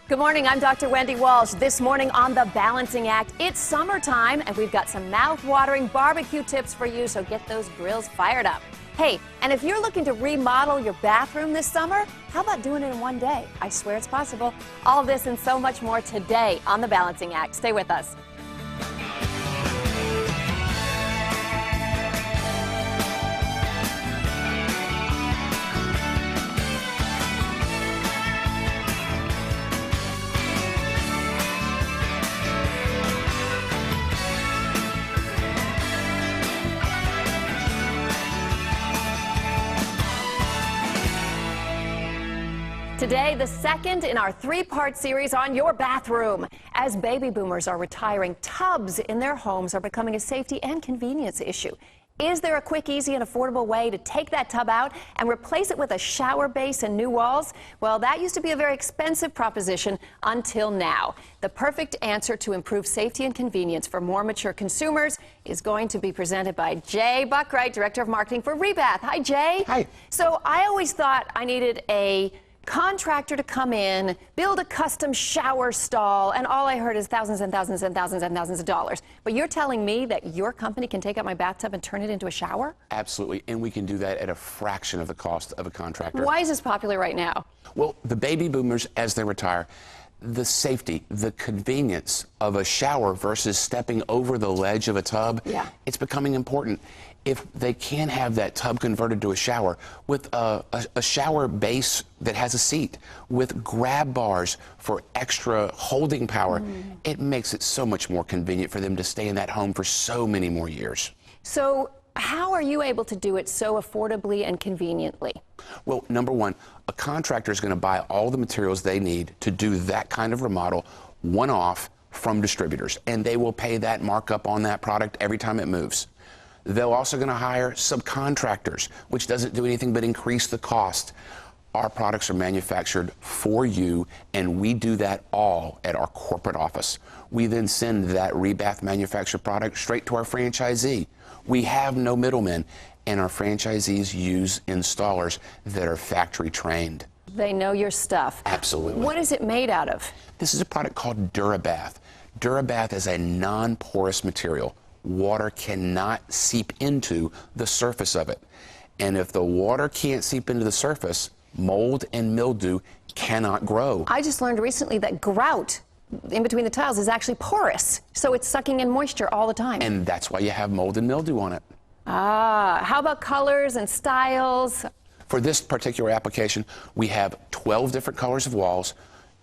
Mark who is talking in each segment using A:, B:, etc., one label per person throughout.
A: Good morning, I'm Dr. Wendy Walsh. This morning on The Balancing Act, it's summertime and we've got some mouth-watering barbecue tips for you, so get those grills fired up. Hey, and if you're looking to remodel your bathroom this summer, how about doing it in one day? I swear it's possible. All this and so much more today on The Balancing Act. Stay with us. Today, the second in our three-part series on your bathroom. As baby boomers are retiring, tubs in their homes are becoming a safety and convenience issue. Is there a quick, easy, and affordable way to take that tub out and replace it with a shower base and new walls? Well, that used to be a very expensive proposition until now. The perfect answer to improve safety and convenience for more mature consumers is going to be presented by Jay Buckwright, Director of Marketing for Rebath. Hi, Jay.
B: Hi.
A: So I always thought I needed a contractor to come in, build a custom shower stall, and all I heard is thousands and thousands and thousands and thousands of dollars. But you're telling me that your company can take out my bathtub and turn it into a shower?
B: Absolutely, and we can do that at a fraction of the cost of a contractor.
A: Why is this popular right now?
B: Well, the baby boomers, as they retire, the safety, the convenience of a shower versus stepping over the ledge of a tub, it's becoming important. If they can have that tub converted to a shower with a shower base that has a seat, with grab bars for extra holding power, it makes it so much more convenient for them to stay in that home for so many more years.
A: So how are you able to do it so affordably and conveniently?
B: Well, number one, a contractor is going to buy all the materials they need to do that kind of remodel one-off from distributors, and they will pay that markup on that product every time it moves. They're also going to hire subcontractors, which doesn't do anything but increase the cost. Our products are manufactured for you, and we do that all at our corporate office. We then send that Rebath manufactured product straight to our franchisee. We have no middlemen, and our franchisees use installers that are factory trained.
A: They know your stuff.
B: Absolutely.
A: What is it made out of?
B: This is a product called Rebath. Rebath is a non-porous material. Water cannot seep into the surface of it. And if the water can't seep into the surface, mold and mildew cannot grow.
A: I just learned recently that grout in between the tiles is actually porous, so it's sucking in moisture all the time.
B: And that's why you have mold and mildew on it.
A: Ah, how about colors and styles?
B: For this particular application, we have 12 different colors of walls,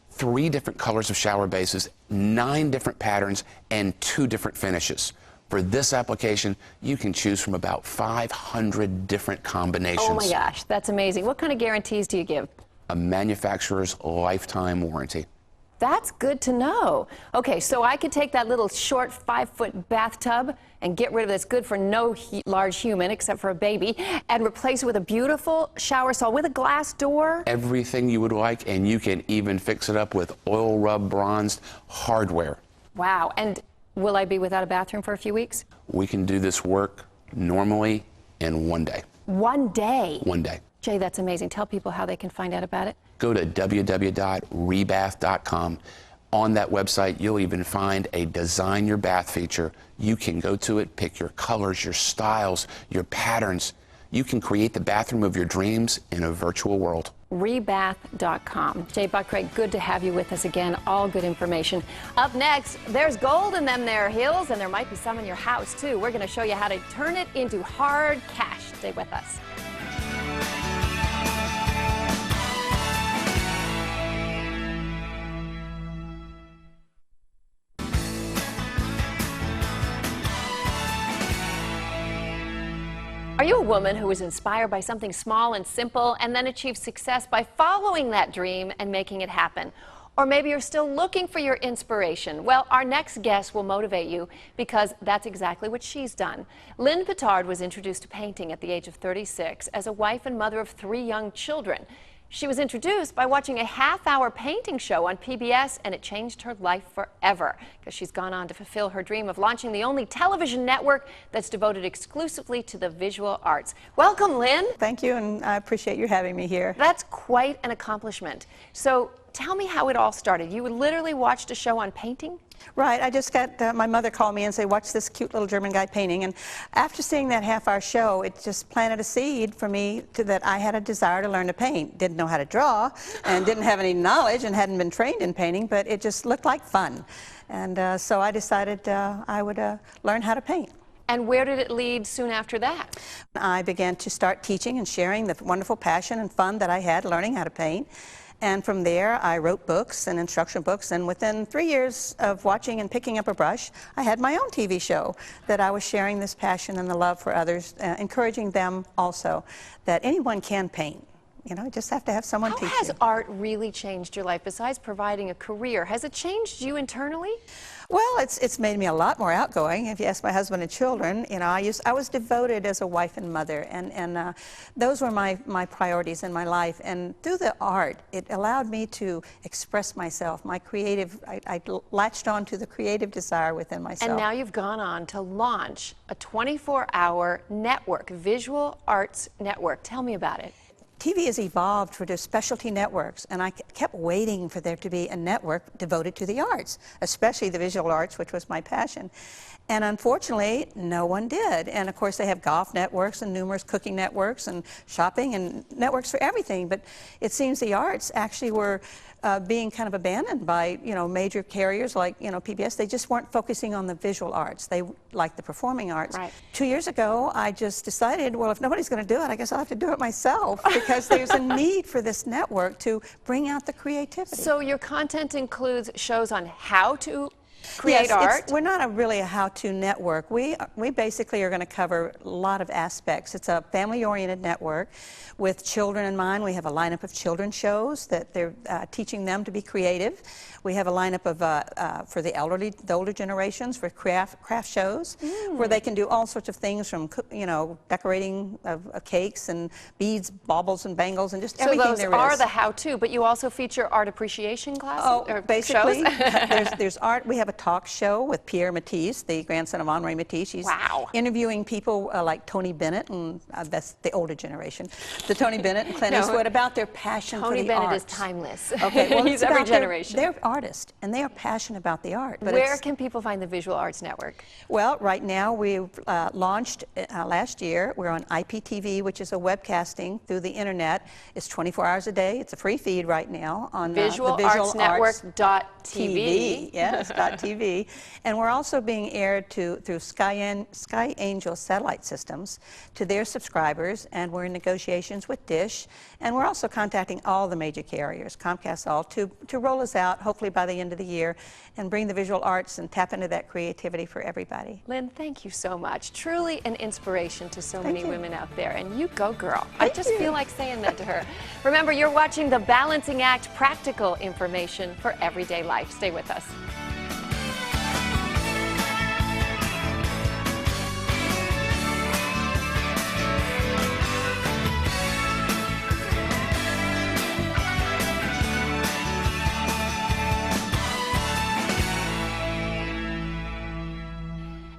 B: 3 different colors of shower bases, 9 different patterns, and 2 different finishes. For this application, you can choose from about 500 different combinations.
A: Oh my gosh, that's amazing. What kind of guarantees do you give?
B: A manufacturer's lifetime warranty.
A: That's good to know. Okay, so I could take that little short 5-foot bathtub and get rid of it. It's good for no large human except for a baby, and replace it with a beautiful shower stall with a glass door.
B: Everything you would like, and you can even fix it up with oil rub bronzed hardware.
A: Wow, and will I be without a bathroom for a few weeks?
B: We can do this work normally in one day.
A: One day?
B: One day.
A: Jay, that's amazing. Tell people how they can find out about it.
B: Go to www.rebath.com. On that website, you'll even find a Design Your Bath feature. You can go to it, pick your colors, your styles, your patterns. You can create the bathroom of your dreams in a virtual world.
A: Rebath.com. Jay Buckwright, good to have you with us again. All good information. Up next, there's gold in them there hills, and there might be some in your house, too. We're going to show you how to turn it into hard cash. Stay with us. Are you a woman who was inspired by something small and simple and then achieved success by following that dream and making it happen? Or maybe you're still looking for your inspiration. Well, our next guest will motivate you because that's exactly what she's done. Lynn Pittard was introduced to painting at the age of 36 as a wife and mother of 3 young children. She was introduced by watching a half-hour painting show on PBS, and it changed her life forever because she's gone on to fulfill her dream of launching the only television network that's devoted exclusively to the visual arts. Welcome, Lynn.
C: Thank you, and I appreciate you having me here.
A: That's quite an accomplishment. So tell me how it all started. You literally watched a show on painting?
C: Right, I just got, my mother called me and said, watch this cute little German guy painting. And after seeing that half-hour show, it just planted a seed for me that I had a desire to learn to paint. Didn't know how to draw and didn't have any knowledge and hadn't been trained in painting, but it just looked like fun. And so I decided I would learn how to paint.
A: And where did it lead soon after that?
C: I began to start teaching and sharing the wonderful passion and fun that I had learning how to paint. And from there, I wrote books and instruction books, and within 3 years of watching and picking up a brush, I had my own TV show that I was sharing this passion and the love for others, encouraging them also that anyone can paint. You know, you just have to have someone teach you.
A: How has art really changed your life besides providing a career? Has it changed you internally?
C: Well, it's made me a lot more outgoing. If you ask my husband and children, you know, I was devoted as a wife and mother, and those were my priorities in my life. And through the art, it allowed me to express myself, my creative. I latched on to the creative desire within myself.
A: And now you've gone on to launch a 24-hour network, visual arts network. Tell me about it.
C: TV has evolved for their specialty networks, and I kept waiting for there to be a network devoted to the arts, especially the visual arts, which was my passion. And unfortunately, no one did. And of course, they have golf networks and numerous cooking networks and shopping and networks for everything. But it seems the arts actually were being kind of abandoned by, you know, major carriers like, you know, PBS. They just weren't focusing on the visual arts. They liked the performing arts.
A: Right.
C: 2 years ago, I just decided, well, if nobody's going to do it, I guess I'll have to do it myself, because there's a need for this network to bring out the creativity.
A: So your content includes shows on how to create art?
C: We're not really a how-to network. We basically are going to cover a lot of aspects. It's a family-oriented network with children in mind. We have a lineup of children's shows that they're teaching them to be creative. We have a lineup of for the elderly, the older generations, for craft shows, where they can do all sorts of things, from, you know, decorating of cakes and beads, baubles and bangles, and just everything there is.
A: So those are the how-to, but you also feature art appreciation classes or
C: basically,
A: shows?
C: there's art. We have a talk show with Pierre Matisse, the grandson of Henri Matisse. He's interviewing people like Tony Bennett, and that's the older generation. The Tony Bennett and Clint Eastwood, about their passion for the
A: Tony Bennett
C: arts.
A: is timeless.
C: Okay, well,
A: he's every generation.
C: They're artists, and they are passionate about the art. But
A: where can people find the Visual Arts Network?
C: Well, right now we've launched last year. We're on IPTV, which is a webcasting through the internet. It's 24 hours a day. It's a free feed right now on the
A: visualartsnetwork.tv.
C: Yes, .tv. And we're also being aired through Sky Angel satellite systems to their subscribers, and we're in negotiations with Dish, and we're also contacting all the major carriers, Comcast, all, to roll us out, hopefully by the end of the year, and bring the visual arts and tap into that creativity for everybody.
A: Lynn, thank you so much. Truly an inspiration to so many women out there, and you go, girl. I just feel like saying that to her. Remember, you're watching The Balancing Act, practical information for everyday life. Stay with us.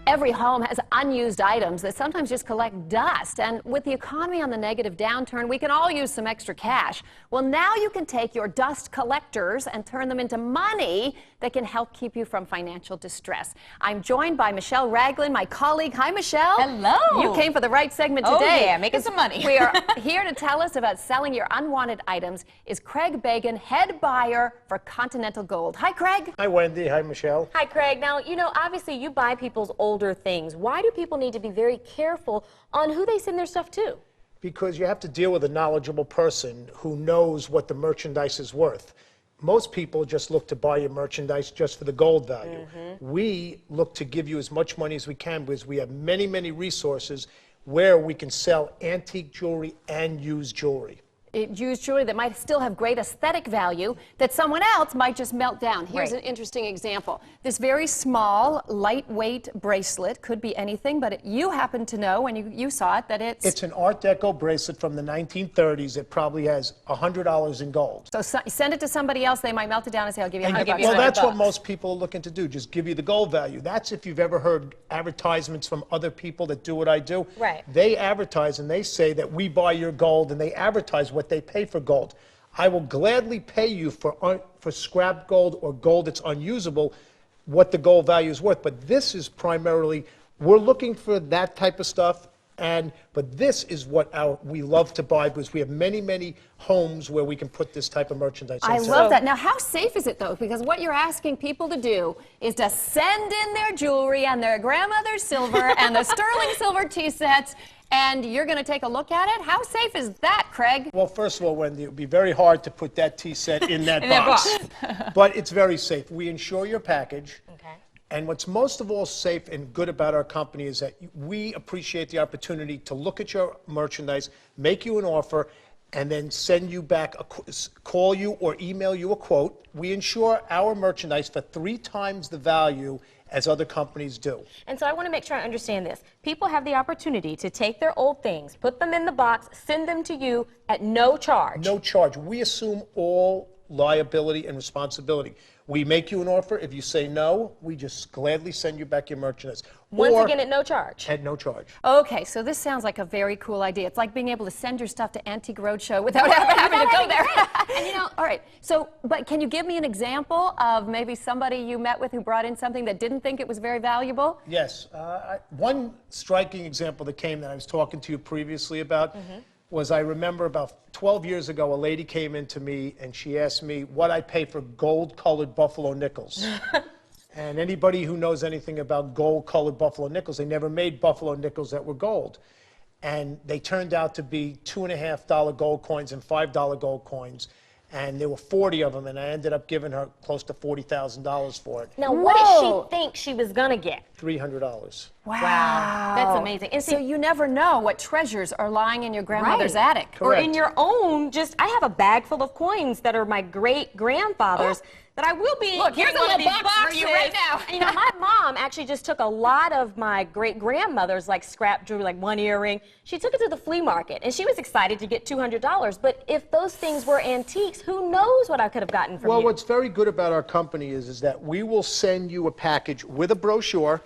A: Every home has unused items that sometimes just collect dust, and with the economy on the negative downturn, we can all use some extra cash. Well, now you can take your dust collectors and turn them into money that can help keep you from financial distress. I'm joined by Michelle Raglan, my colleague. Hi, Michelle.
D: Hello.
A: You came for the right segment today.
D: Oh, yeah, making some money.
A: We are here to tell us about selling your unwanted items is Craig Bagan, head buyer for Continental Gold. Hi, Craig.
E: Hi, Wendy. Hi, Michelle.
D: Hi, Craig. Now, you know, obviously you buy people's older things. Why do people need to be very careful on who they send their stuff to?
E: Because you have to deal with a knowledgeable person who knows what the merchandise is worth. Most people just look to buy your merchandise just for the gold value. We look to give you as much money as we can because we have many, many resources where we can sell antique jewelry and used jewelry.
A: Used jewelry that might still have great aesthetic value that someone else might just melt down. Here's an interesting example. This very small, lightweight bracelet could be anything, but you happen to know when you saw it that
E: It's an Art Deco bracelet from the 1930s. It probably has $100 in gold.
A: So send it to somebody else, they might melt it down and say, I'll give you $100.
E: Well, that's what most people are looking to do, just give you the gold value. That's if you've ever heard advertisements from other people that do what I do.
D: Right.
E: They advertise and they say that we buy your gold, and they advertise what they pay for gold. I will gladly pay you for scrap gold or gold that's unusable what the gold value is worth. But this is primarily, we're looking for that type of stuff. But this is what we love to buy, because we have many, many homes where we can put this type of merchandise.
A: I love that. Now, how safe is it, though? Because what you're asking people to do is to send in their jewelry and their grandmother's silver and the sterling silver tea sets, and you're going to take a look at it? How safe is that, Craig?
E: Well, first of all, Wendy, it would be very hard to put that tea set in that box. But it's very safe. We insure your package.
D: Okay.
E: And what's most of all safe and good about our company is that we appreciate the opportunity to look at your merchandise, make you an offer, and then send you back, call you or email you a quote. We insure our merchandise for 3 times the value as other companies do.
D: And so I want to make sure I understand this. People have the opportunity to take their old things, put them in the box, send them to you at no charge.
E: No charge. We assume all liability and responsibility. We make you an offer. If you say no, we just gladly send you back your merchandise.
D: Once again, at no charge.
E: At no charge.
A: Okay, so this sounds like a very cool idea. It's like being able to send your stuff to Antique Roadshow without having to go there.
D: And you know,
A: all right, so, but can you give me an example of maybe somebody you met with who brought in something that didn't think it was very valuable?
E: Yes. One striking example that came that I was talking to you previously about was, I remember about 12 years ago, a lady came in to me and she asked me what I pay for gold-colored buffalo nickels. And anybody who knows anything about gold-colored buffalo nickels, they never made buffalo nickels that were gold. And they turned out to be $2.50 gold coins and $5 gold coins. And there were 40 of them, and I ended up giving her close to $40,000 for it.
D: Now, what did she think she was going to get?
E: $300.
D: Wow. That's amazing. And
A: So you never know what treasures are lying in your grandmother's attic.
D: Or
E: Correct.
D: in your own, I have a bag full of coins that are my great-grandfather's that I will be
A: Look, here's
D: giving
A: a
D: one of
A: little
D: these
A: box for you right now.
D: And, you know, my mom actually just took a lot of my great-grandmother's, like, scrap jewelry, like one earring. She took it to the flea market, and she was excited to get $200. But if those things were antiques, who knows what I could have gotten from you?
E: Well, what's very good about our company is that we will send you a package with a brochure,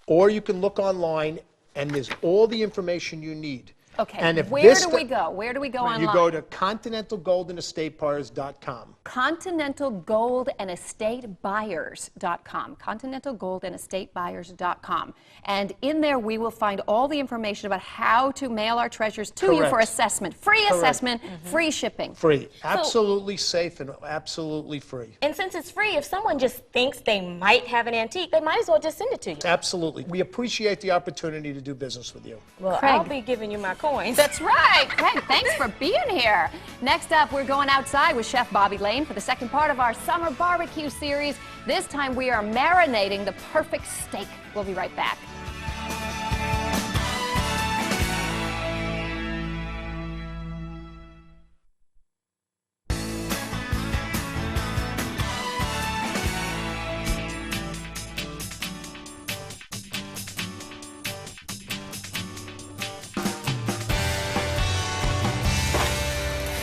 E: or you can look online, and there's all the information you need.
A: Okay,
E: And if
A: where
E: this
A: do we go? Where do we go online?
E: You go to continentalgoldenestate.com.
A: ContinentalGoldandEstateBuyers.com. ContinentalGoldandEstateBuyers.com. And in there we will find all the information about how to mail our treasures to you for assessment. Free assessment, free shipping.
E: Free. Absolutely safe and absolutely free.
D: And since it's free, if someone just thinks they might have an antique, they might as well just send it to you.
E: Absolutely. We appreciate the opportunity to do business with you.
D: Well,
A: Craig.
D: I'll be giving you my coins.
A: That's right. Craig, thanks for being here. Next up, we're going outside with Chef Bobby Lane for the second part of our summer barbecue series. This time we are marinating the perfect steak. We'll be right back.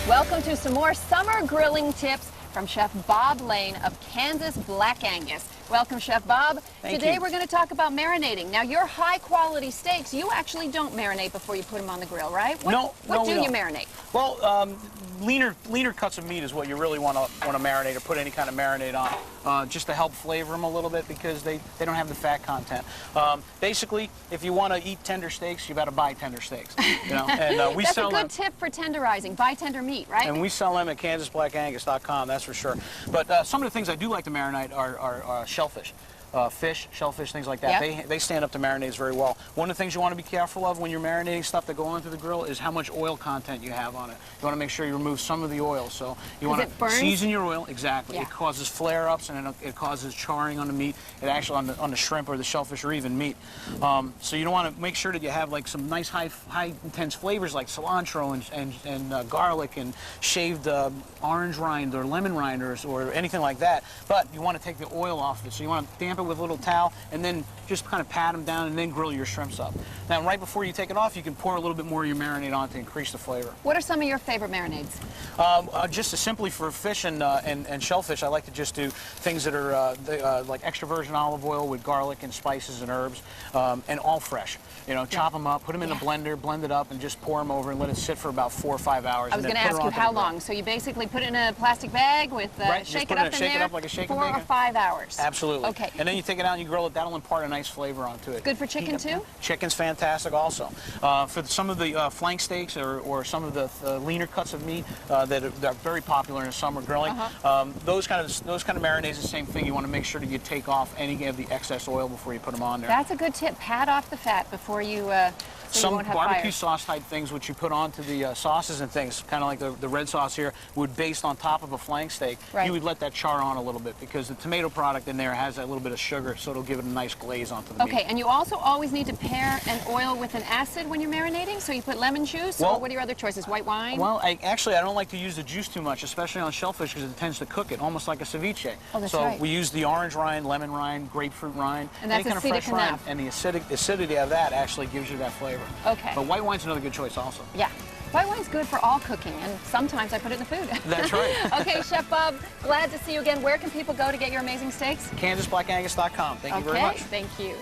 A: Welcome to some more summer grilling tips from Chef Bob Lane of Kansas Black Angus. Welcome, Chef Bob. Today we're going to talk about marinating. Now, your high-quality steaks, you actually don't marinate before you put them on the grill, right? What do you marinate?
F: Well, leaner cuts of meat is what you really want to marinate or put any kind of marinade on, just to help flavor them a little bit because they don't have the fat content. Basically, if you want to eat tender steaks, you got to buy tender steaks. You know, and we
A: That's
F: sell
A: a good
F: them.
A: tip for tenderizing. Buy tender meat, right?
F: And we sell them at KansasBlackAngus.com, that's for sure. But some of the things I do like to marinate are shellfish. Fish, shellfish, things like that.
A: Yep.
F: They stand up to marinades very well. One of the things you want to be careful of when you're marinating stuff that go onto the grill is how much oil content you have on it. You want to make sure you remove some of the oil. So you want to season your oil. Exactly.
A: Yeah.
F: It causes flare-ups and it causes charring on the meat. It actually on the shrimp or the shellfish or even meat. So you don't want to make sure that you have like some nice high intense flavors like cilantro and garlic and shaved orange rind or lemon rind or anything like that. But you want to take the oil off of it. So you want to dampen damp it with a little towel, and then just kind of pat them down and then grill your shrimps up. Now, right before you take it off, you can pour a little bit more of your marinade on to increase the flavor.
A: What are some of your favorite marinades?
F: Just simply for fish and shellfish, I like to just do things that are like extra virgin olive oil with garlic and spices and herbs, and all fresh. You know, chop them up, put them in a blender, blend it up, and just pour them over and let it sit for about 4 or 5 hours.
A: I was going to ask you how long. So you basically put it in a plastic bag with shake it up in there,
F: like a shake
A: 4 or 5 hours.
F: Absolutely.
A: Okay.
F: And then you take it out and you grill it. That'll impart a nice flavor onto it.
A: Good for chicken too?
F: Chicken's fantastic also. For some of the flank steaks or some of the leaner cuts of meat that are very popular in summer grilling, those kind of marinades are the same thing. You want to make sure that you take off any of the excess oil before you put them on there.
A: That's a good tip. Pat off the fat before you. So
F: some
A: you won't have
F: barbecue
A: fires.
F: sauce type things which you put onto the sauces and things, kind of like the red sauce here, would baste on top of a flank steak.
A: Right.
F: You would let that char on a little bit because the tomato product in there has that little bit of sugar, so it'll give it a nice glaze onto the meat.
A: Okay, and you also always need to pair an oil with an acid when you're marinating, so you put lemon juice, or what are your other choices, white wine?
F: Well, I don't like to use the juice too much, especially on shellfish, because it tends to cook it, almost like a ceviche.
A: Oh, that's
F: so
A: right.
F: we use the orange rind, lemon rind, grapefruit rind,
A: And that's
F: any kind of fresh
A: acidic
F: rind,
A: enough.
F: and the acidity of that actually gives you that flavor.
A: Okay.
F: But white wine's another good choice also.
A: Yeah. White wine's good for all cooking, and sometimes I put it in the food.
F: That's right.
A: Okay, Chef Bob, glad to see you again. Where can people go to get your amazing steaks?
F: KansasBlackAngus.com. Thank you very much.
A: Thank you.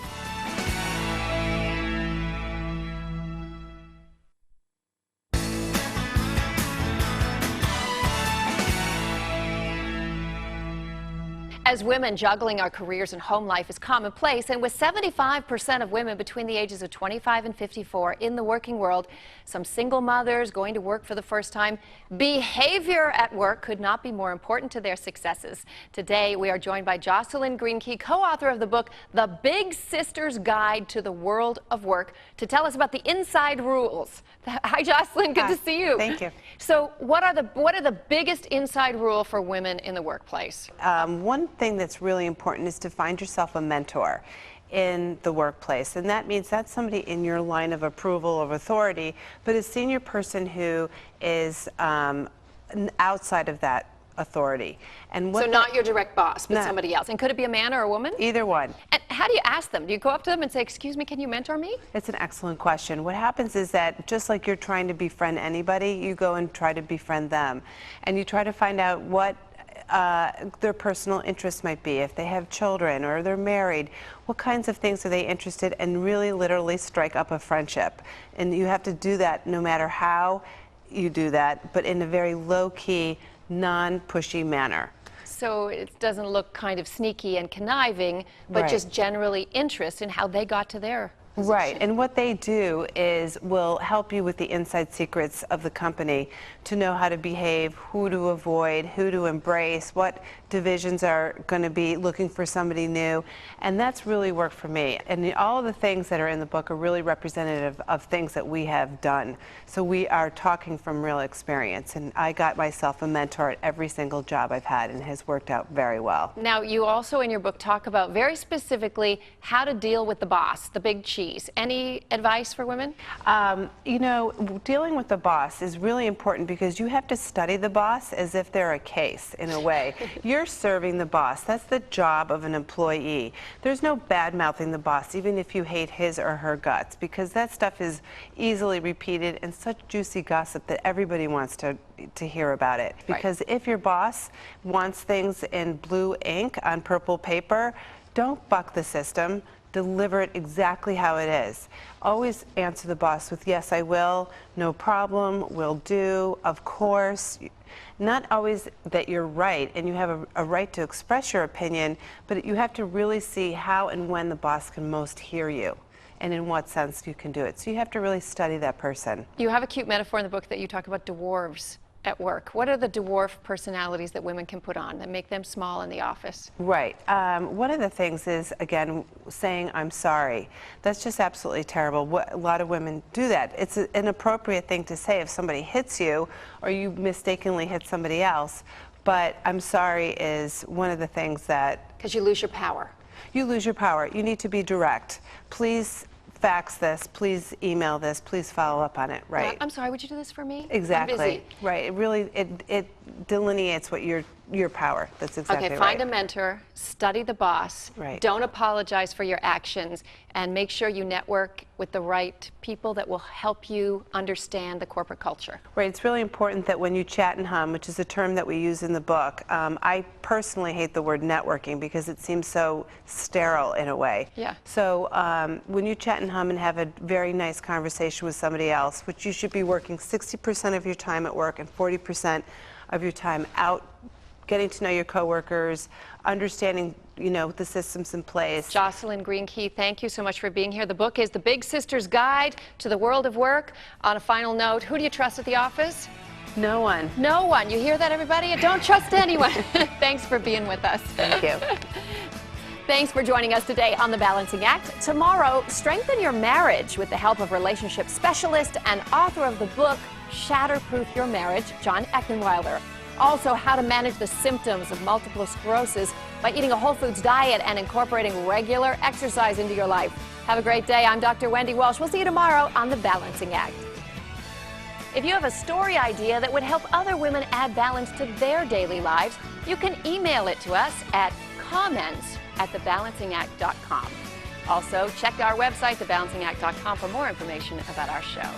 A: As women, juggling our careers and home life is commonplace, and with 75% of women between the ages of 25 and 54 in the working world, some single mothers going to work for the first time, behavior at work could not be more important to their successes. Today, we are joined by Jocelyn Greenkey, co-author of the book, The Big Sister's Guide to the World of Work, to tell us about the inside rules. Hi, Jocelyn. Good to see you.
G: Thank you.
A: So what are the biggest inside rule for women in the workplace?
G: One thing that's really important is to find yourself a mentor in the workplace, and that means that's somebody in your line of approval of authority, but a senior person who is outside of that authority. And
A: So not your direct boss, but somebody else. And could it be a man or a woman?
G: Either one.
A: And how do you ask them? Do you go up to them and say, excuse me, can you mentor me?
G: It's an excellent question. What happens is that just like you're trying to befriend anybody, you go and try to befriend them, and you try to find out what their personal interests might be, if they have children or they're married, what kinds of things are they interested in, and really literally strike up a friendship. And you have to do that no matter how you do that, but in a very low-key, non-pushy manner.
A: So it doesn't look kind of sneaky and conniving, but just generally interest in how they got to their position.
G: Right, and what they do is will help you with the inside secrets of the company to know how to behave, who to avoid, who to embrace, what divisions are going to be looking for somebody new, and that's really worked for me. And all of the things that are in the book are really representative of things that we have done. So we are talking from real experience, and I got myself a mentor at every single job I've had, and it has worked out very well.
A: Now, you also in your book talk about very specifically how to deal with the boss, the big cheese. Any advice for women?
G: You know, dealing with the boss is really important because you have to study the boss as if they're a case, in a way. You're serving the boss. That's the job of an employee. There's no bad-mouthing the boss, even if you hate his or her guts, because that stuff is easily repeated and such juicy gossip that everybody wants to hear about it. Because if your boss wants things in blue ink on purple paper, don't buck the system. Deliver it exactly how it is. Always answer the boss with, yes, I will, no problem, will do, of course. Not always that you're right and you have a right to express your opinion, but you have to really see how and when the boss can most hear you and in what sense you can do it. So you have to really study that person.
A: You have a cute metaphor in the book that you talk about dwarves at work. What are the dwarf personalities that women can put on that make them small in the office?
G: Right. One of the things is, again, saying I'm sorry. That's just absolutely terrible. A lot of women do that. It's an appropriate thing to say if somebody hits you or you mistakenly hit somebody else, but I'm sorry is one of the things that...
A: Because you lose your power.
G: You lose your power. You need to be direct. Please fax this, please email this, please follow up on it, right?
A: I'm sorry, would you do this for me?
G: Exactly.
A: I'm busy.
G: Right. It really, delineates what your power. That's exactly
A: Okay,
G: right.
A: find a mentor, study the boss,
G: Right.
A: don't apologize for your actions, and make sure you network with the right people that will help you understand the corporate culture.
G: Right, it's really important that when you chat and hum, which is a term that we use in the book, I personally hate the word networking because it seems so sterile in a way.
A: Yeah.
G: So when you chat and hum and have a very nice conversation with somebody else, which you should be working 60% of your time at work and 40% of your time out, getting to know your coworkers, understanding, you know, the systems in place.
A: Jocelyn Green-Key, thank you so much for being here. The book is The Big Sister's Guide to the World of Work. On a final note, who do you trust at the office?
G: No one.
A: No one. You hear that, everybody? Don't trust anyone. Thanks for being with us.
G: Thank you.
A: Thanks for joining us today on The Balancing Act. Tomorrow, strengthen your marriage with the help of relationship specialist and author of the book, Shatterproof Your Marriage, John Eckenweiler. Also, how to manage the symptoms of multiple sclerosis by eating a whole foods diet and incorporating regular exercise into your life. Have a great day. I'm Dr. Wendy Walsh. We'll see you tomorrow on The Balancing Act. If you have a story idea that would help other women add balance to their daily lives, you can email it to us at comments@thebalancingact.com. Also, check our website, thebalancingact.com, for more information about our show.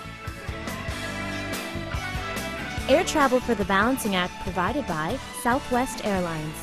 H: Air travel for The Balancing Act provided by Southwest Airlines.